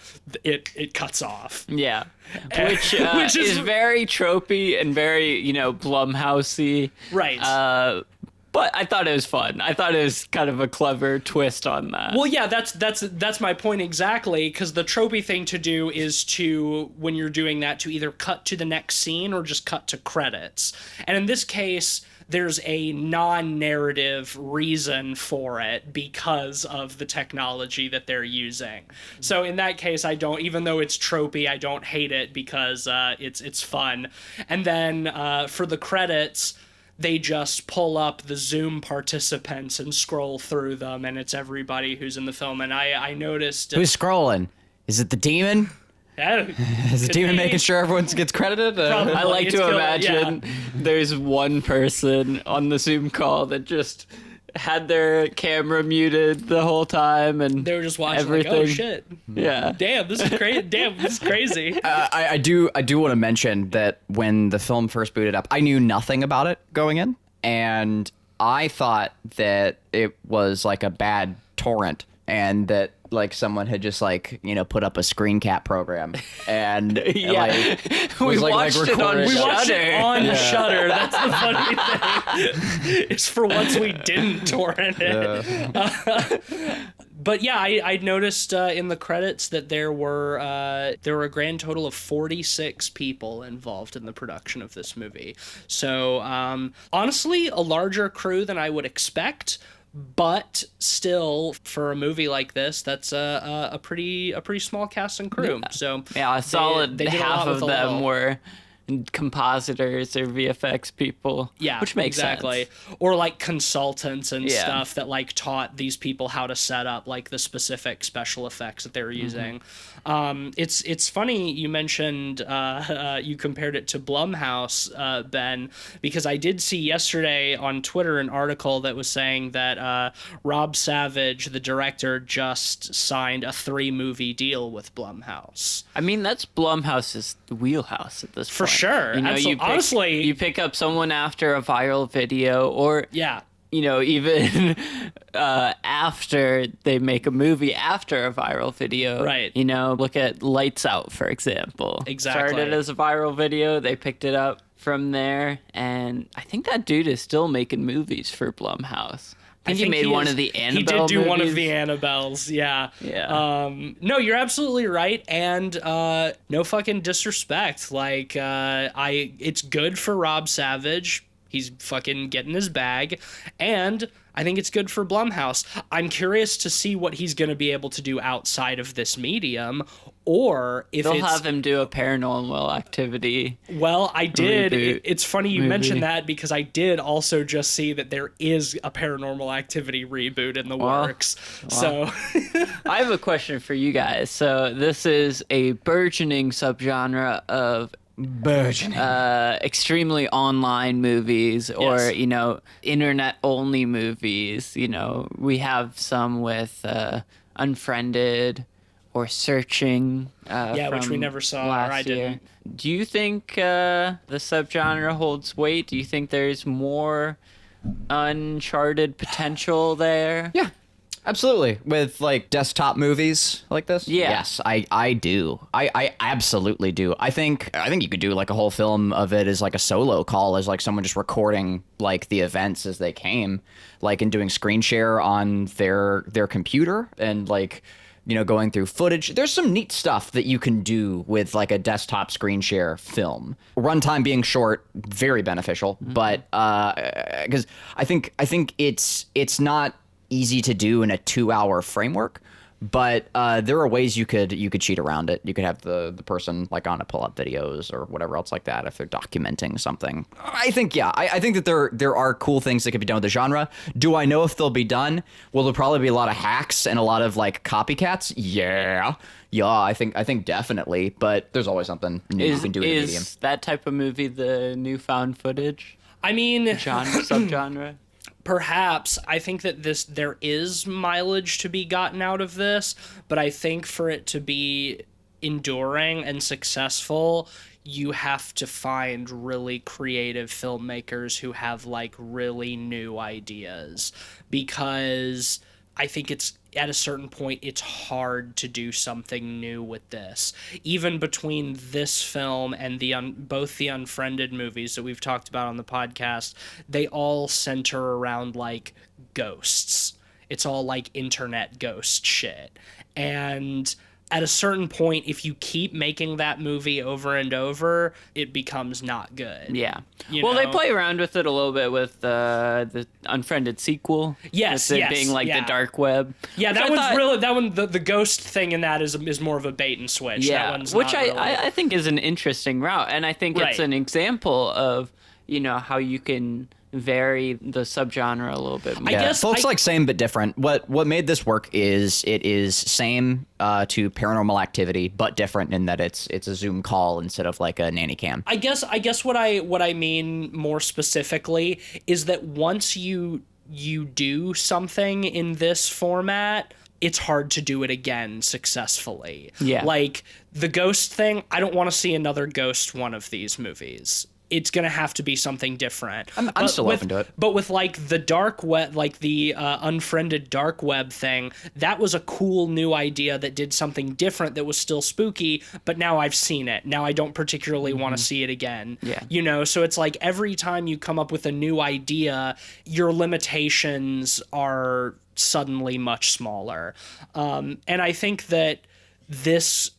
it cuts off. Yeah. Which is very tropey and very, Blumhousey. Right. But I thought it was fun. I thought it was kind of a clever twist on that. Well, yeah, that's my point exactly, because the tropey thing to do is to, when you're doing that, to either cut to the next scene or just cut to credits. And in this case, there's a non-narrative reason for it because of the technology that they're using. So in that case, even though it's tropey, I don't hate it because it's fun. And then for the credits, they just pull up the Zoom participants and scroll through them, and it's everybody who's in the film. And I noticed... Who's scrolling? Is it the demon? Yeah, is the demon making sure everyone gets credited? Probably. I like to imagine there's one person on the Zoom call that just had their camera muted the whole time, and they were just watching everything. Like, oh shit, yeah, damn, this is crazy. Damn, this is crazy. I do want to mention that when the film first booted up, I knew nothing about it going in, and I thought that it was like a bad torrent, and that like someone had just put up a screen cap program, and we watched it on We Shudder. watched it on Shudder. That's the funny thing. It's for once we didn't torrent it. But yeah, I noticed in the credits that there were a grand total of 46 people involved in the production of this movie. So honestly, a larger crew than I would expect. But still, for a movie like this, that's a pretty small cast and crew. Yeah. So a solid they half of them were compositors or VFX people. Yeah, which makes exactly. sense. Or like consultants and stuff that like taught these people how to set up like the specific special effects that they were using. It's funny you mentioned you compared it to Blumhouse, Ben, because I did see yesterday on Twitter an article that was saying that Rob Savage, the director, just signed a 3-movie deal with Blumhouse. I mean, that's Blumhouse's wheelhouse at this point. For sure. Honestly, you pick up someone after a viral video, or even after they make a movie after a viral video. Right. Look at Lights Out, for example. Exactly. Started as a viral video, they picked it up from there, and I think that dude is still making movies for Blumhouse. I think he made one of the Annabelle He did do movies. one of the Annabelles, yeah. Yeah. No, you're absolutely right, and no fucking disrespect. Like, it's good for Rob Savage. He's fucking getting his bag, and I think it's good for Blumhouse. I'm curious to see what he's going to be able to do outside of this medium, or if they'll have him do a Paranormal Activity. Well, I did. It's funny you mentioned that because I did also just see that there is a Paranormal Activity reboot in the works. So I have a question for you guys. So this is a burgeoning subgenre of extremely online movies, or internet only movies. We have some with Unfriended or Searching, which we never saw, or I didn't. Do you think the subgenre holds weight? Do you think there's more uncharted potential there? Yeah, absolutely. With like desktop movies like this? Yeah. Yes, I do. I absolutely do. I think you could do like a whole film of it as like a solo call, as like someone just recording like the events as they came, like, and doing screen share on their computer, and like going through footage. There's some neat stuff that you can do with like a desktop screen share film. Runtime being short, very beneficial, but because I think it's not easy to do in a 2-hour framework. But there are ways you could cheat around it. You could have the person like on to pull up videos or whatever else like that if they're documenting something. I think I think that there are cool things that could be done with the genre. Do I know if they'll be done? Will there probably be a lot of hacks and a lot of like copycats? Yeah, I think definitely. But there's always something new you can do in the medium. Is that type of movie the new found footage I mean, subgenre? perhaps. I think that there is mileage to be gotten out of this, but I think for it to be enduring and successful, you have to find really creative filmmakers who have like really new ideas, because I think it's at a certain point it's hard to do something new with this. Even between this film and both the Unfriended movies that we've talked about on the podcast, they all center around like ghosts. It's all like internet ghost shit. And at a certain point, if you keep making that movie over and over, it becomes not good. Yeah. You Well, know? they play around with it a little bit with the Unfriended sequel. Yes, with it yes, being like yeah. the dark web. Yeah, Which that I one's thought- really, that one, the ghost thing in that is more of a bait and switch. That Yeah, one's which not really... I think is an interesting route, and I think Right. it's an example of how you can vary the subgenre a little bit more. I guess folks like same but different. What made this work is it is same to Paranormal Activity, but different in that it's a Zoom call instead of like a nanny cam. I guess what I mean more specifically is that once you do something in this format, it's hard to do it again successfully. Yeah. Like the ghost thing, I don't want to see another ghost one of these movies. It's going to have to be something different. I'm still open to it. But with like the dark web, like the Unfriended dark web thing, that was a cool new idea that did something different that was still spooky, but now I've seen it. Now I don't particularly want to see it again. Yeah. So it's like every time you come up with a new idea, your limitations are suddenly much smaller. And I think that this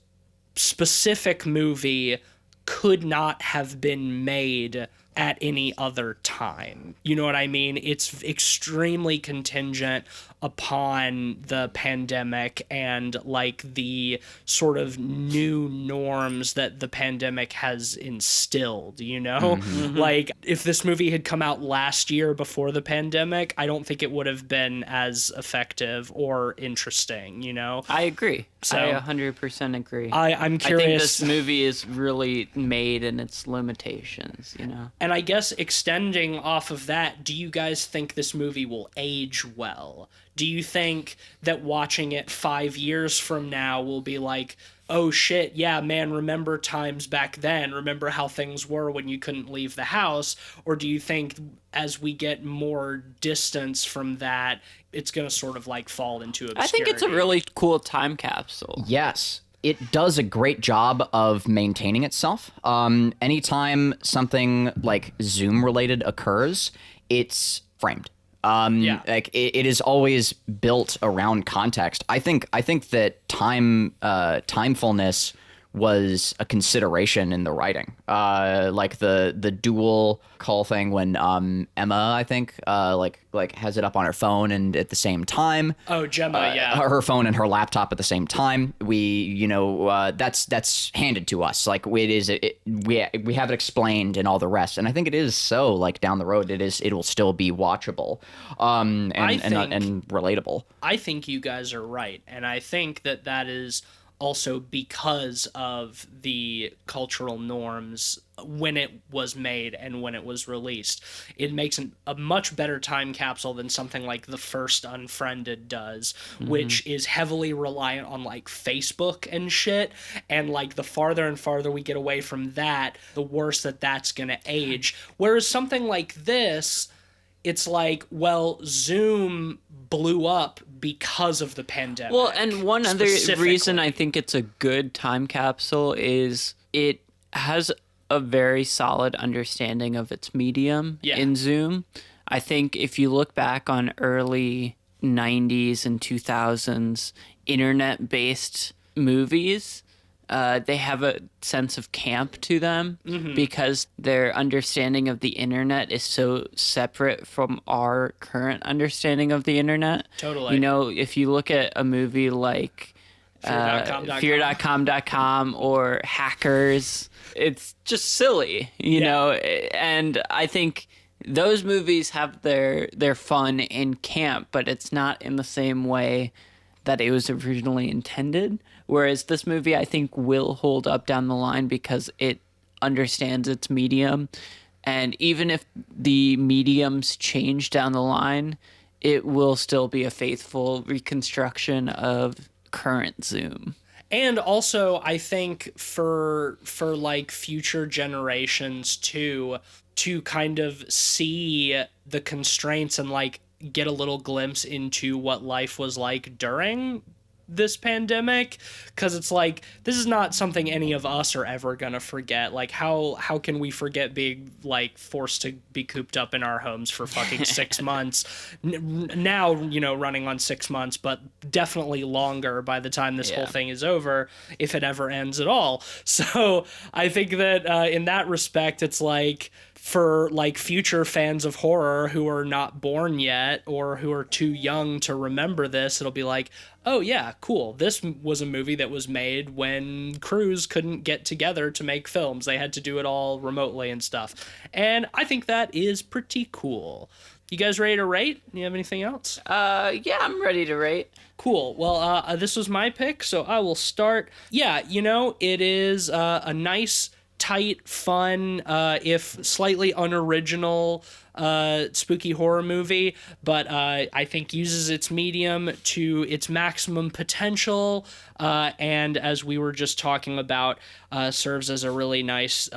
specific movie could not have been made at any other time. You know what I mean? It's extremely contingent upon the pandemic and like the sort of new norms that the pandemic has instilled, Like if this movie had come out last year before the pandemic, I don't think it would have been as effective or interesting, I agree. So- I 100% agree. I'm curious. I think this movie is really made in its limitations, And I guess extending off of that, do you guys think this movie will age well? Do you think that watching it 5 years from now will be like, oh shit, yeah, man, remember times back then? Remember how things were when you couldn't leave the house? Or do you think as we get more distance from that, it's going to sort of like fall into obscurity? I think it's a really cool time capsule. Yes. It does a great job of maintaining itself. Anytime something like Zoom related occurs, it's framed. Like it is always built around context. I think that timefulness was a consideration in the writing. Like the dual call thing when Emma, I think, like has it up on her phone and at the same time. Oh, Gemma, yeah. Her phone and her laptop at the same time. We, that's handed to us. Like we have it explained and all the rest. And I think it is so like down the road it will still be watchable, and relatable. I think you guys are right, and I think that is also because of the cultural norms when it was made and when it was released. It makes a much better time capsule than something like the first Unfriended does, which is heavily reliant on like Facebook and shit, and like the farther and farther we get away from that, the worse that's gonna age. Whereas something like this, it's like, well, Zoom blew up because of the pandemic. Well, and one other specifically. reason I think it's a good time capsule is it has a very solid understanding of its medium in Zoom. I think if you look back on early 90s and 2000s, internet-based movies, they have a sense of camp to them because their understanding of the internet is so separate from our current understanding of the internet. Totally. You know, if you look at a movie like Fear.com or Hackers, it's just silly, you know, and I think those movies have their fun in camp, but it's not in the same way that it was originally intended. Whereas this movie, I think, will hold up down the line because it understands its medium. And even if the mediums change down the line, it will still be a faithful reconstruction of current Zoom. And also, I think for like future generations too, to kind of see the constraints and like get a little glimpse into what life was like during this pandemic, because it's like, this is not something any of us are ever gonna forget. Like, how can we forget being like forced to be cooped up in our homes for fucking 6 months now, you know, running on 6 months, but definitely longer by the time this whole thing is over, if it ever ends at all. So I think that in that respect, it's like, for like future fans of horror who are not born yet or who are too young to remember this, it'll be like, oh yeah, cool. This was a movie that was made when crews couldn't get together to make films. They had to do it all remotely and stuff. And I think that is pretty cool. You guys ready to rate? You have anything else? Yeah, I'm ready to rate. Cool. Well, this was my pick, so I will start. Yeah, you know, it is a nice, tight, fun, if slightly unoriginal, spooky horror movie, but I think uses its medium to its maximum potential, and as we were just talking about, serves as a really nice,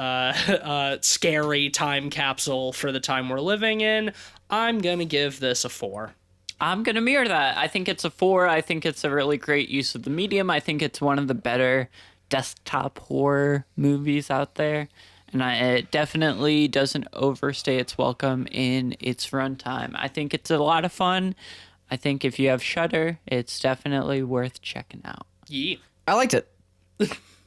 scary time capsule for the time we're living in. I'm gonna give this a 4. I'm going to mirror that. I think it's a 4. I think it's a really great use of the medium. I think it's one of the better desktop horror movies out there, and it definitely doesn't overstay its welcome in its runtime. I think it's a lot of fun. I think if you have Shudder, it's definitely worth checking out. Yeah. I liked it.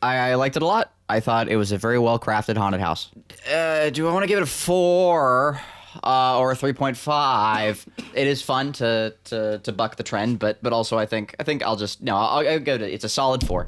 I liked it a lot. I thought it was a very well crafted haunted house. Do I want to give it a 4 or a 3.5? It is fun to buck the trend, but also I think I'll go to, it's a solid 4.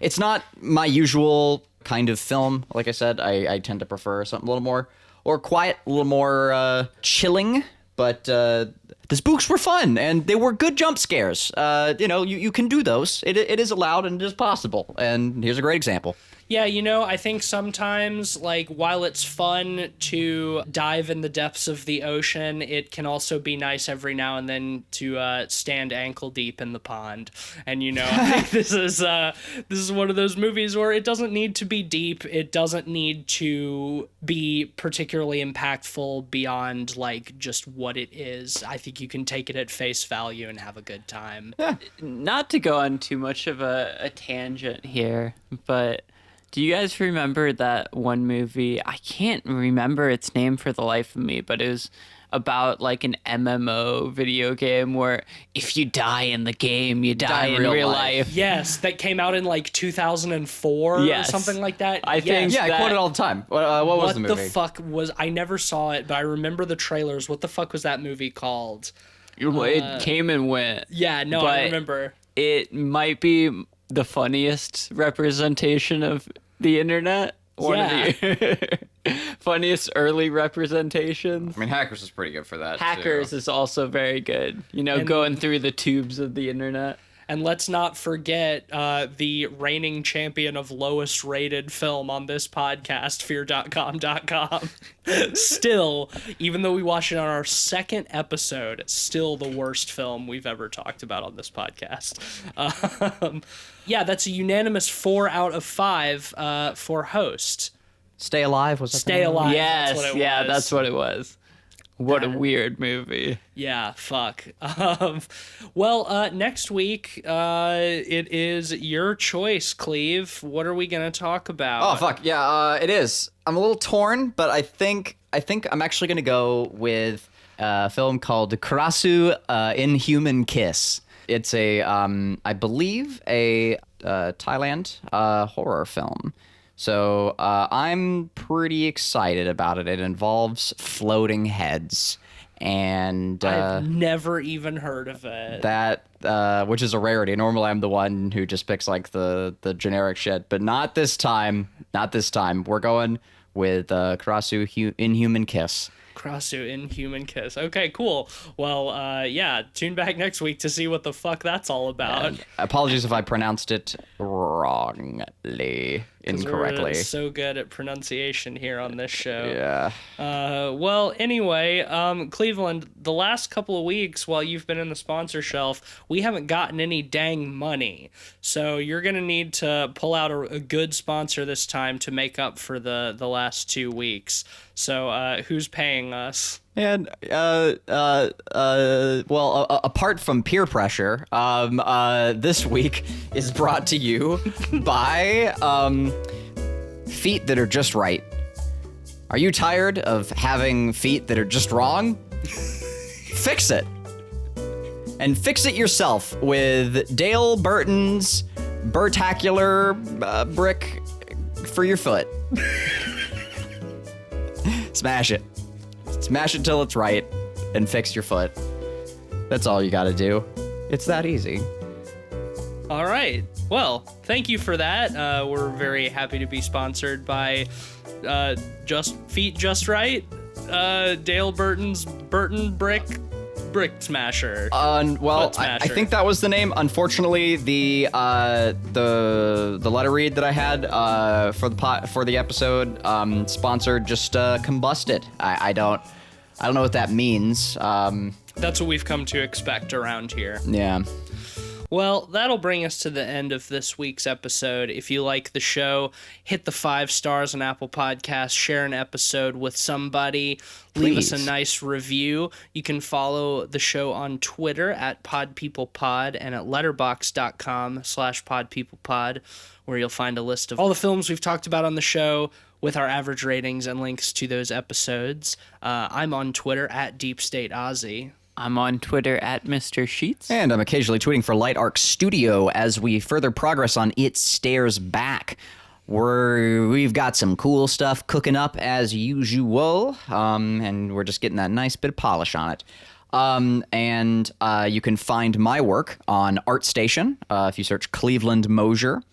It's not my usual kind of film. Like I said, I tend to prefer something a little more or quiet, a little more chilling. But the spooks were fun, and they were good jump scares. You know, you can do those. It is allowed and it is possible. And here's a great example. Yeah, you know, I think sometimes, like, while it's fun to dive in the depths of the ocean, it can also be nice every now and then to stand ankle deep in the pond. And, you know, I think this is one of those movies where it doesn't need to be deep. It doesn't need to be particularly impactful beyond, like, just what it is. I think you can take it at face value and have a good time. Not to go on too much of a tangent here, but do you guys remember that one movie? I can't remember its name for the life of me, but it was about like an MMO video game where if you die in the game, you die in real life. Yes, that came out in like 2004 or something like that. I think I quote it all the time. What was the movie? What the fuck was... I never saw it, but I remember the trailers. What the fuck was that movie called? It came and went. Yeah, no, I remember. It might be the funniest representation of the internet. One of the funniest early representations. I mean, Hackers is pretty good for that. Hackers is also very good. You know, going through the tubes of the internet. And let's not forget the reigning champion of lowest rated film on this podcast, fear.com.com. Still, even though we watched it on our second episode, still the worst film we've ever talked about on this podcast. Yeah, that's a unanimous 4 out of 5 for host. Stay Alive was that Stay Alive. Yes, that's what it was. That's what it was. What a weird movie. Yeah, fuck. Well, next week, it is your choice, Cleve. What are we going to talk about? Oh, fuck. Yeah, it is. I'm a little torn, but I think I'm actually going to go with a film called Karasu Inhuman Kiss. It's I believe a Thailand horror film. So I'm pretty excited about it. It involves floating heads, and I've never even heard of it. that which is a rarity. Normally, I'm the one who just picks like the generic shit, but not this time. Not this time. We're going with Karasu Inhuman Kiss. Krasu Inhuman Kiss. Okay, cool. Well, yeah, tune back next week to see what the fuck that's all about. And apologies if I pronounced it wrongly, 'Cause incorrectly. We're so good at pronunciation here on this show. Yeah. Well, anyway, Cleveland, the last couple of weeks while you've been in the sponsor shelf, we haven't gotten any dang money. So you're going to need to pull out a good sponsor this time to make up for the last 2 weeks. So who's paying us? And well, apart from peer pressure, this week is brought to you by feet that are just right. Are you tired of having feet that are just wrong? Fix it. And fix it yourself with Dale Burton's Burtacular brick for your foot. Smash it. Smash it till it's right and fix your foot. That's all you gotta do. It's that easy. All right. Well, thank you for that. We're very happy to be sponsored by Just Feet Just Right, Dale Burton's Burton Brick Smasher. Well, Foot I Smasher. think that was the name. Unfortunately, the letter read that I had for the episode sponsored just combusted. I don't know what that means. That's what we've come to expect around here. Yeah. Well, that'll bring us to the end of this week's episode. If you like the show, hit the 5 stars on Apple Podcasts, share an episode with somebody, leave us a Please. nice review. You can follow the show on Twitter at PodPeoplePod and at letterboxd.com/PodPeoplePod, where you'll find a list of all the films we've talked about on the show with our average ratings and links to those episodes. I'm on Twitter at DeepStateOzzy. I'm on Twitter at Mr. Sheets. And I'm occasionally tweeting for Light Arc Studio as we further progress on It Stares Back. We've got some cool stuff cooking up as usual, and we're just getting that nice bit of polish on it. And you can find my work on ArtStation if you search Cleveland Mosier.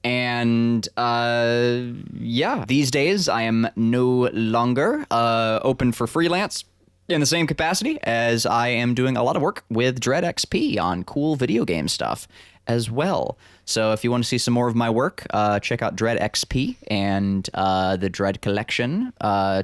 And yeah, these days I am no longer open for freelance in the same capacity as I am doing a lot of work with Dread XP on cool video game stuff as well. So if you want to see some more of my work, check out Dread XP and the Dread Collection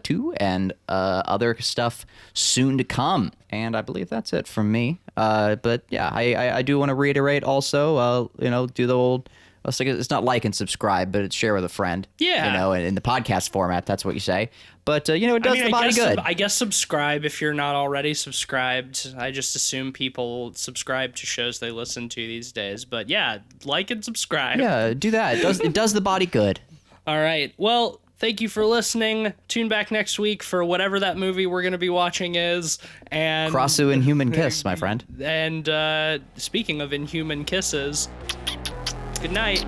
too, and other stuff soon to come. And I believe that's it from me. But yeah, I do want to reiterate also, do the old... It's not like and subscribe, but it's share with a friend. Yeah. In the podcast format, that's what you say. But, it does the body guess, good. I guess subscribe if you're not already subscribed. I just assume people subscribe to shows they listen to these days. But yeah, like and subscribe. Yeah, do that. It does the body good. All right. Well, thank you for listening. Tune back next week for whatever that movie we're going to be watching is. And Krasu Inhuman Kiss, my friend. And speaking of inhuman kisses, good night.